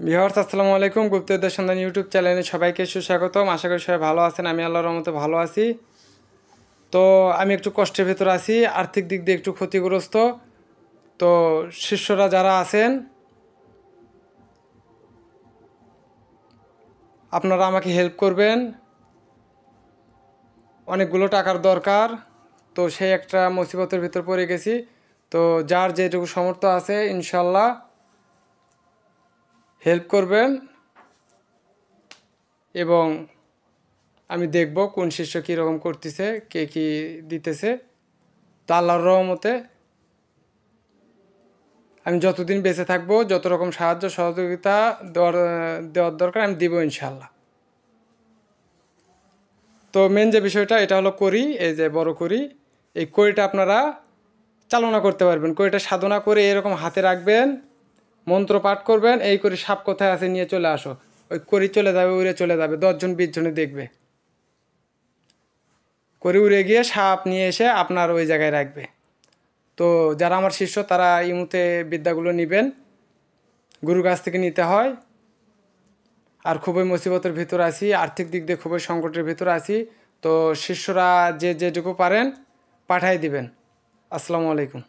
Viewers আসসালামু আলাইকুম। গুপ্তবিদ্যার সন্ধান ইউটিউব চ্যানেলে সবাইকে সুস্বাগতম। আশা করি সবাই ভালো আছেন। আমি আল্লাহর রহমতে ভালো আছি। তো আমি একটু কষ্টের ভেতর আছি, আর্থিক দিক দিয়ে একটু ক্ষতিগ্রস্ত। তো শিষ্যরা যারা আছেন আপনারা আমাকে হেল্প করবেন, অনেকগুলো টাকার দরকার। তো সেই একটা মুসিবতের ভিতর পড়ে গেছি। তো যার যেটুকু সামর্থ্য আছে ইনশাল্লাহ হেল্প করবেন, এবং আমি দেখব কোন শিষ্য কীরকম করতেছে, কে কী দিতেছে। তো আল্লাহর রহমতে আমি যতদিন বেঁচে থাকবো যত রকম সাহায্য সহযোগিতা দেওয়ার দরকার আমি দিব ইনশাল্লাহ। তো মেন যে বিষয়টা এটা হলো করি, এই যে বড় করি, এই কড়িটা আপনারা চালনা করতে পারবেন। কড়িটা সাধনা করে এরকম হাতে রাখবেন, মন্ত্র পাঠ করবেন, এই করি সাপ কোথায় আছে নিয়ে চলে আসো, ওই কড়ি চলে যাবে, উড়ে চলে যাবে, 10 জন 20 জনে দেখবে। কড়ি উড়ে গিয়ে সাপ নিয়ে এসে আপনার ওই জায়গায় রাখবে। তো যারা আমার শিষ্য তারা ইমুতে বিদ্যাগুলো নেবেন, গুরুর কাছ থেকে নিতে হয়। আর খুবই মুসিবতের ভিতর আছি, আর্থিক দিক দিয়ে খুবই সংকটের ভিতর আছি। তো শিষ্যরা যে যেটুকু পারেন পাঠাই দিবেন। আসসালামু আলাইকুম।